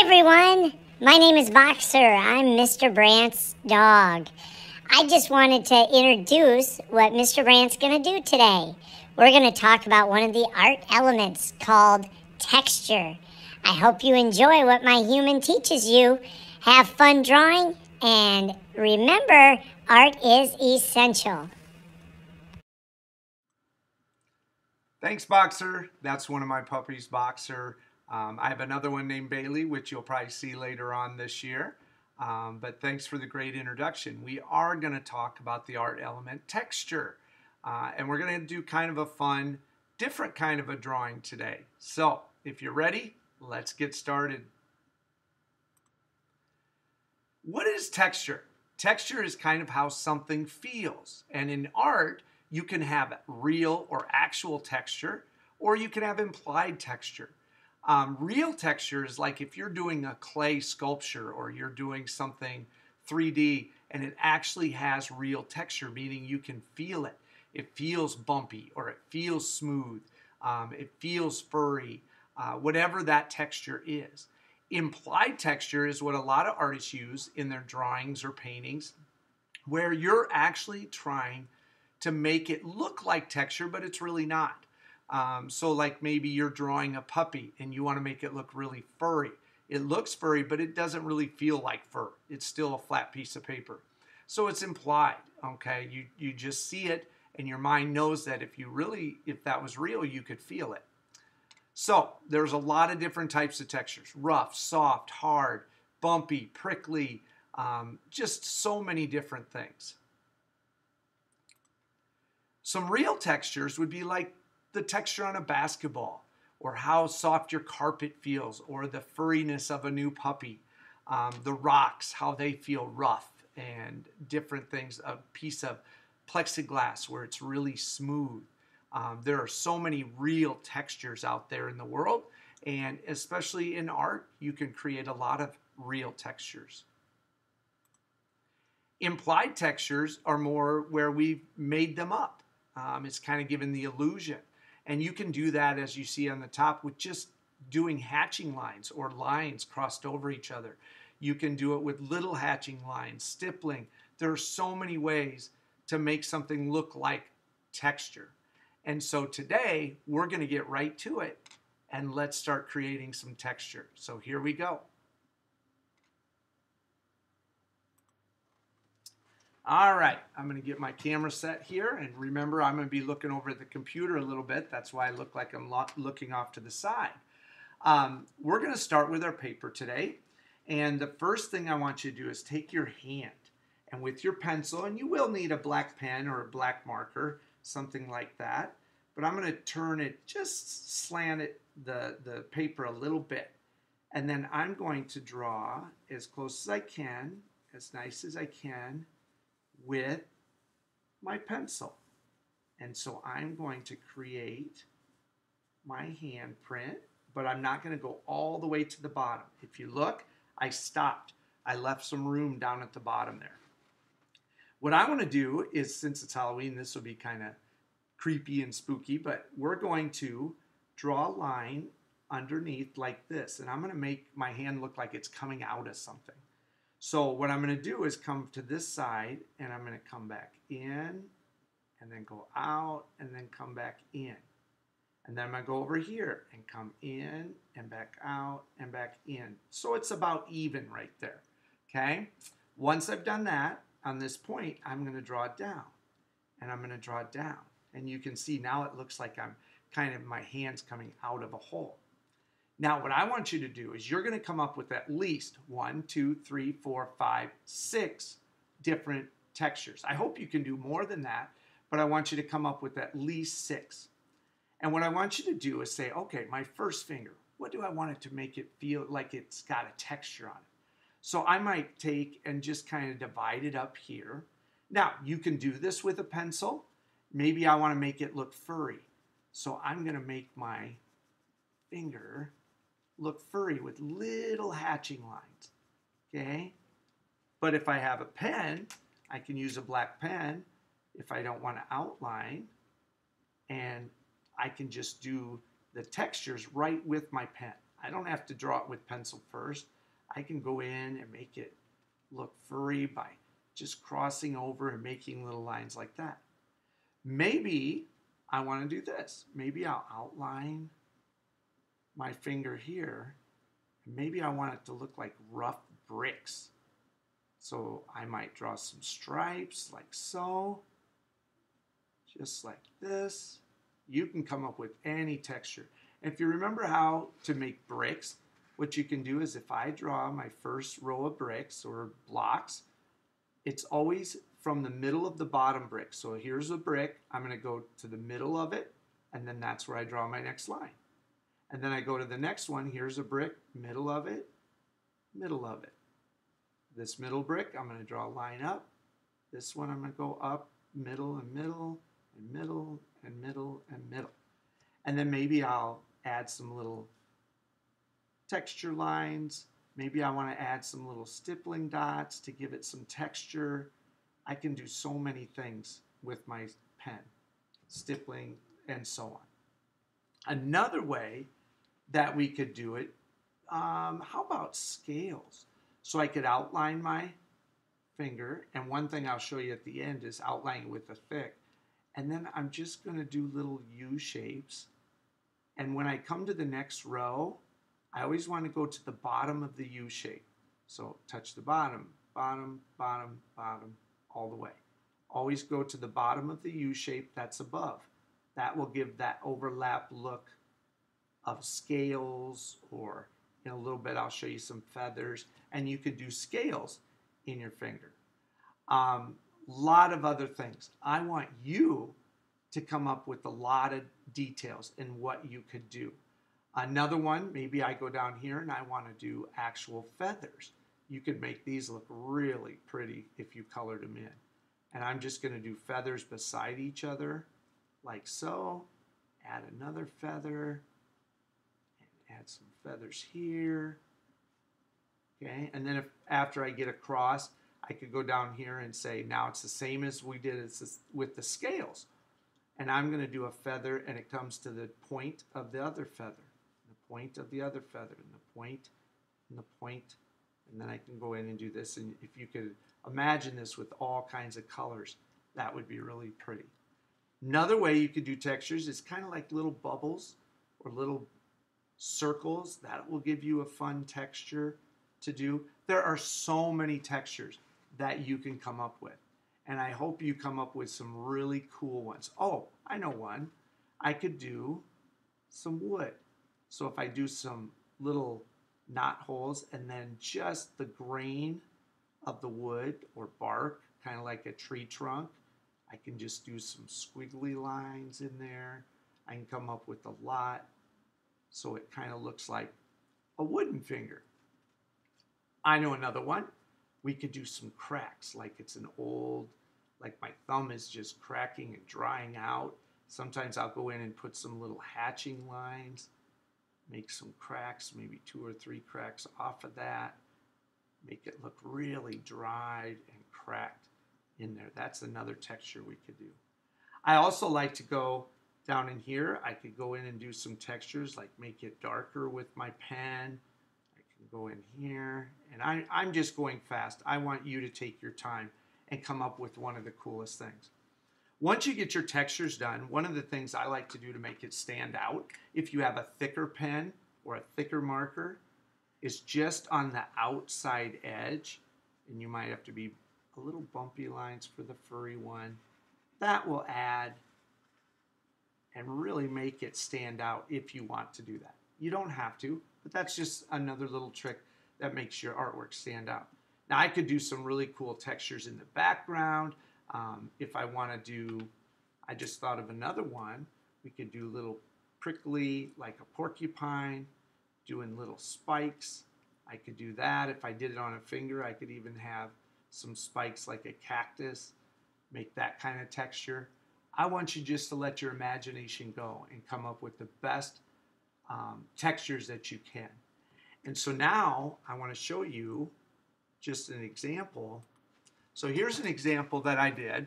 everyone, my name is Boxer. I'm Mr. Brandt's dog. I just wanted to introduce what Mr. Brandt's going to do today. We're going to talk about one of the art elements called texture. I hope you enjoy what my human teaches you. Have fun drawing, and remember, art is essential. Thanks, Boxer. That's one of my puppies, Boxer. I have another one named Bailey, which you'll probably see later on this year. But thanks for the great introduction. We are going to talk about the art element texture. And we're going to do kind of a fun, different kind of a drawing today. So if you're ready, let's get started. What is texture? Texture is kind of how something feels. And in art, you can have real or actual texture, or you can have implied texture. Real texture is like if you're doing a clay sculpture or you're doing something 3D and it actually has real texture, meaning you can feel it. It feels bumpy or it feels smooth. It feels furry, whatever that texture is. Implied texture is what a lot of artists use in their drawings or paintings, where you're actually trying to make it look like texture, but it's really not. So like maybe you're drawing a puppy and you want to make it look really furry. It looks furry, but it doesn't really feel like fur. It's still a flat piece of paper. So it's implied, okay? You just see it and your mind knows that if that was real, you could feel it. So there's a lot of different types of textures: rough, soft, hard, bumpy, prickly, just so many different things. Some real textures would be like the texture on a basketball, or how soft your carpet feels, or the furriness of a new puppy. The rocks, how they feel rough, and different things. A piece of plexiglass where it's really smooth. There are so many real textures out there in the world, and especially in art, you can create a lot of real textures. Implied textures are more where we've made them up. It's kind of given the illusion. And you can do that, as you see on the top, with just doing hatching lines or lines crossed over each other. You can do it with little hatching lines, stippling. There are so many ways to make something look like texture. And so today, we're going to get right to it, and let's start creating some texture. So here we go. All right, I'm going to get my camera set here, and remember, I'm going to be looking over at the computer a little bit. That's why I look like I'm looking off to the side. We're going to start with our paper today, and the first thing I want you to do is take your hand, and with your pencil, and you will need a black pen or a black marker, something like that, but I'm going to turn it, just slant it, the paper a little bit, and then I'm going to draw as close as I can, as nice as I can, with my pencil. And so I'm going to create my handprint, but I'm not going to go all the way to the bottom. If you look, I stopped. I left some room down at the bottom there. What I want to do is, since it's Halloween, this will be kind of creepy and spooky, but we're going to draw a line underneath like this, and I'm going to make my hand look like it's coming out of something. So what I'm going to do is come to this side, and I'm going to come back in, and then go out, and then come back in. And then I'm going to go over here and come in, and back out, and back in. So it's about even right there, okay? Once I've done that, on this point, I'm going to draw it down, and I'm going to draw it down. And you can see now it looks like I'm kind of, my hand's coming out of a hole. Now, what I want you to do is you're going to come up with at least 1, 2, 3, 4, 5, 6 different textures. I hope you can do more than that, but I want you to come up with at least 6. And what I want you to do is say, okay, my first finger, what do I want it to make it feel like it's got a texture on it? So I might take and just kind of divide it up here. Now, you can do this with a pencil. Maybe I want to make it look furry. So I'm going to make my finger look furry with little hatching lines, okay? But if I have a pen, I can use a black pen if I don't want to outline, and I can just do the textures right with my pen. I don't have to draw it with pencil first. I can go in and make it look furry by just crossing over and making little lines like that. Maybe I want to do this. Maybe I'll outline my finger here. And maybe I want it to look like rough bricks. So I might draw some stripes like so, just like this. You can come up with any texture. And if you remember how to make bricks, what you can do is if I draw my first row of bricks or blocks, it's always from the middle of the bottom brick. So here's a brick, I'm going to go to the middle of it, and then that's where I draw my next line. And then I go to the next one, here's a brick, middle of it, middle of it. This middle brick, I'm going to draw a line up. This one I'm going to go up, middle and middle, and middle and middle and middle. And then maybe I'll add some little texture lines. Maybe I want to add some little stippling dots to give it some texture. I can do so many things with my pen, stippling and so on. Another way that we could do it, how about scales? So I could outline my finger, and one thing I'll show you at the end is outlining with a thick, and then I'm just going to do little U shapes. And when I come to the next row, I always want to go to the bottom of the U shape. So touch the bottom, bottom, bottom, bottom, all the way. Always go to the bottom of the U shape that's above. That will give that overlap look of scales, or in a little bit I'll show you some feathers, and you could do scales in your finger. Lot of other things. I want you to come up with a lot of details in what you could do. Another one, maybe I go down here and I want to do actual feathers. You could make these look really pretty if you colored them in. And I'm just going to do feathers beside each other, like so. Add another feather, and add some feathers here. Okay, and then after I get across, I could go down here and say, now it's the same as we did with the scales. And I'm going to do a feather, and it comes to the point of the other feather, the point of the other feather, and the point, and the point, and then I can go in and do this. And if you could imagine this with all kinds of colors, that would be really pretty. Another way you could do textures is kind of like little bubbles or little circles. That will give you a fun texture to do. There are so many textures that you can come up with. And I hope you come up with some really cool ones. Oh, I know one. I could do some wood. So if I do some little knot holes and then just the grain of the wood or bark, kind of like a tree trunk, I can just do some squiggly lines in there. I can come up with a lot so it kind of looks like a wooden finger. I know another one. We could do some cracks, like it's an old, like my thumb is just cracking and drying out. Sometimes I'll go in and put some little hatching lines, make some cracks, maybe 2 or 3 cracks off of that, make it look really dried and cracked in there. That's another texture we could do. I also like to go down in here. I could go in and do some textures, like make it darker with my pen. Go in here, and I'm just going fast. I want you to take your time and come up with one of the coolest things. Once you get your textures done, one of the things I like to do to make it stand out, if you have a thicker pen or a thicker marker, is just on the outside edge, and you might have to be a little bumpy lines for the furry one. That will add and really make it stand out if you want to do that. You don't have to, but that's just another little trick that makes your artwork stand out. Now I could do some really cool textures in the background. If I want to do, I just thought of another one. We could do little prickly, like a porcupine, doing little spikes. I could do that. If I did it on a finger, I could even have some spikes like a cactus, make that kind of texture. I want you just to let your imagination go and come up with the best textures that you can. And so now I want to show you just an example. So here's an example that I did,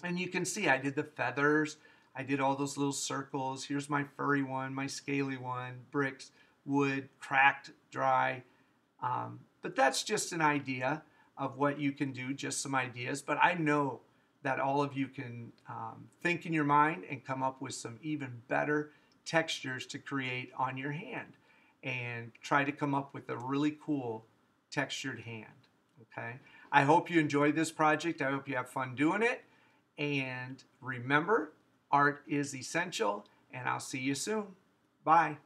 and you can see I did the feathers, I did all those little circles. Here's my furry one, my scaly one, bricks, wood, cracked, dry. But that's just an idea of what you can do, just some ideas. But I know that all of you can think in your mind and come up with some even better textures to create on your hand and try to come up with a really cool textured hand. Okay? I hope you enjoyed this project. I hope you have fun doing it. And remember, art is essential, and I'll see you soon. Bye.